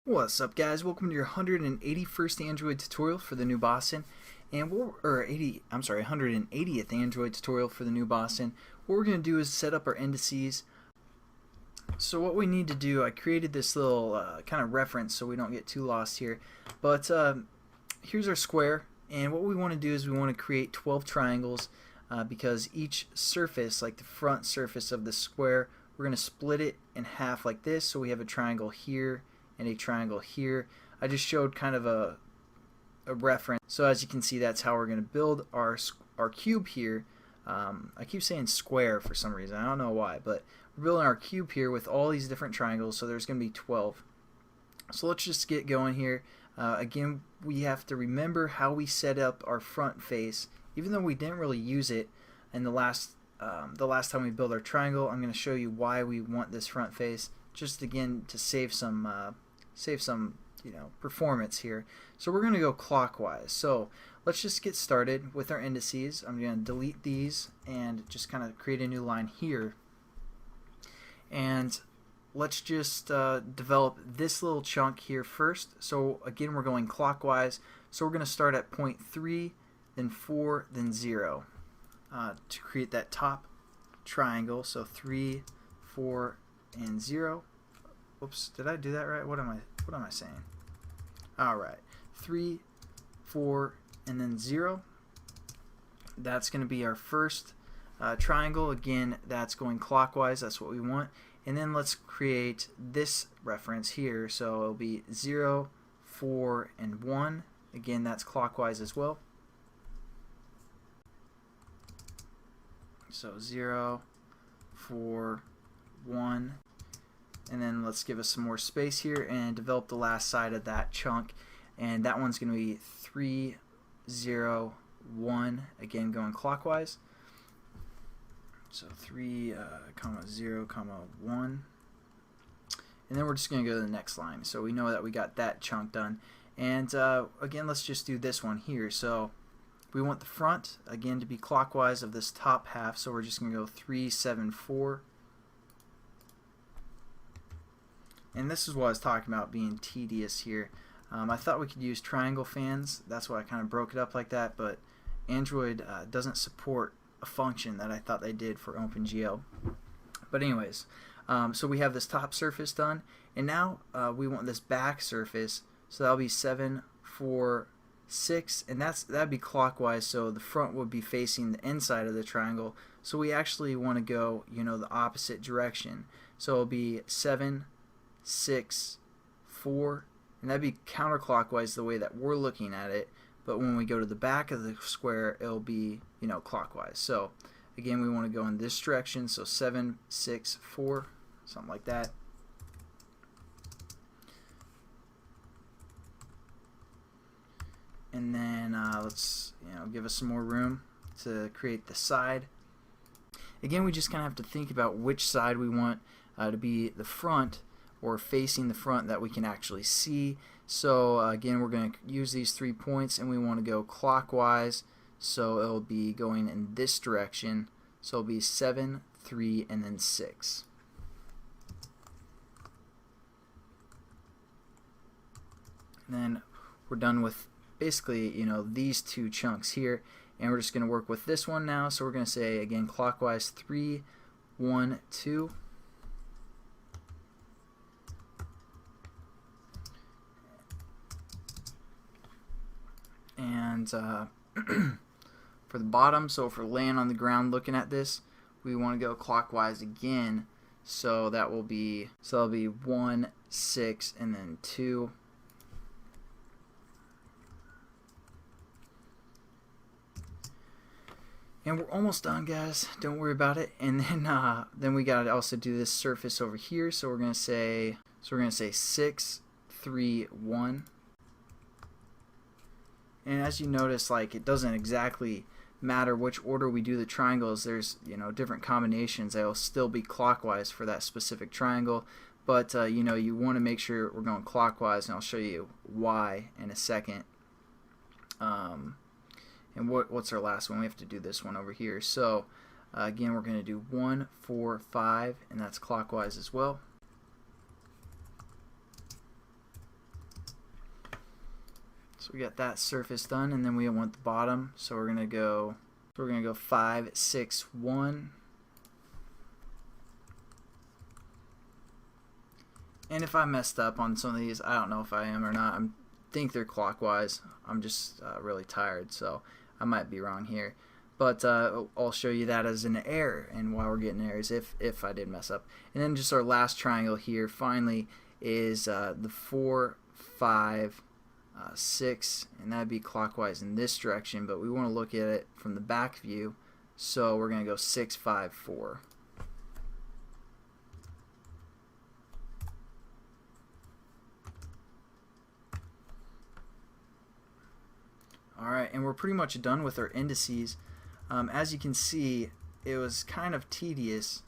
What's up, guys? Welcome to your 181st Android tutorial for the new Boston, and 180th Android tutorial for the new Boston. What we're going to do is set up our indices. So what we need to do, I created this little kind of reference so we don't get too lost here. But here's our square, and what we want to do is we want to create 12 triangles because each surface, like the front surface of the square, we're going to split it in half like this. So we have a triangle here and a triangle here. I just showed kind of a reference. So as you can see, that's how we're going to build our cube here. I keep saying square for some reason. I don't know why, but we're building our cube here with all these different triangles. So there's going to be 12. So let's just get going here. Again, we have to remember how we set up our front face. Even though we didn't really use it in the last time we built our triangle, I'm going to show you why we want this front face. Just again to save some performance here. So we're going to go clockwise. So let's just get started with our indices. I'm going to delete these and just kind of create a new line here. And let's just develop this little chunk here first. So again, we're going clockwise. So we're going to start at point 3, then 4, then 0 to create that top triangle. So 3, 4, and 0. Oops, did I do that right? What am I saying? Alright, 3, 4, and then 0. That's going to be our first triangle. Again, that's going clockwise. That's what we want. And then let's create this reference here. So it'll be 0, 4, and 1. Again, that's clockwise as well. So 0, 4, 1. And then let's give us some more space here and develop the last side of that chunk, and that one's going to be 3, 0, 1, again going clockwise. So 3, 0, 1, and then we're just going to go to the next line. So we know that we got that chunk done, and again, let's just do this one here. So we want the front again to be clockwise of this top half, so we're just going to go 3, 7, 4. And this is what I was talking about being tedious here. I thought we could use triangle fans. That's why I kind of broke it up like that. But Android doesn't support a function that I thought they did for OpenGL. But anyways, so we have this top surface done. And now we want this back surface. So that'll be 7, 4, 6. And that'd be clockwise. So the front would be facing the inside of the triangle. So we actually want to go, the opposite direction. So it'll be 7, 6, 4, and that'd be counterclockwise the way that we're looking at it, but when we go to the back of the square, it'll be clockwise. So again, we want to go in this direction, so 7, 6, 4, something like that. And then let's give us some more room to create the side. Again, we just kind of have to think about which side we want to be the front, or facing the front that we can actually see. So again, we're going to use these 3 points, and we want to go clockwise, so it'll be going in this direction. So it'll be 7, 3, and then 6. And then we're done with basically these two chunks here, and we're just going to work with this one now. So we're going to say again clockwise 3, 1, 2. And for the bottom, so if we're laying on the ground looking at this, we want to go clockwise again. So that will be 1, 6, and then 2. And we're almost done, guys. Don't worry about it. And then we got to also do this surface over here. So we're going to say 6, 3, 1. And as you notice, it doesn't exactly matter which order we do the triangles. There's different combinations that will still be clockwise for that specific triangle. But you want to make sure we're going clockwise, and I'll show you why in a second. And what's our last one? We have to do this one over here. So again, we're going to do 1, 4, 5, and that's clockwise as well. So we got that surface done, and then we want the bottom. So we're gonna go 5, 6, 1. And if I messed up on some of these, I don't know if I am or not. I think they're clockwise. I'm just really tired, so I might be wrong here. But I'll show you that as an error and why we're getting errors if I did mess up. And then just our last triangle here finally is the 4, 5, 6, and that'd be clockwise in this direction, but we want to look at it from the back view, so we're going to go 6, 5, 4. Alright, and we're pretty much done with our indices. As you can see, it was kind of tedious.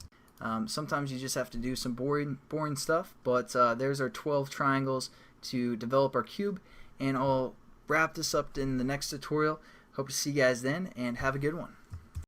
Sometimes you just have to do some boring stuff, but there's our 12 triangles to develop our cube, and I'll wrap this up in the next tutorial. Hope to see you guys then, and have a good one.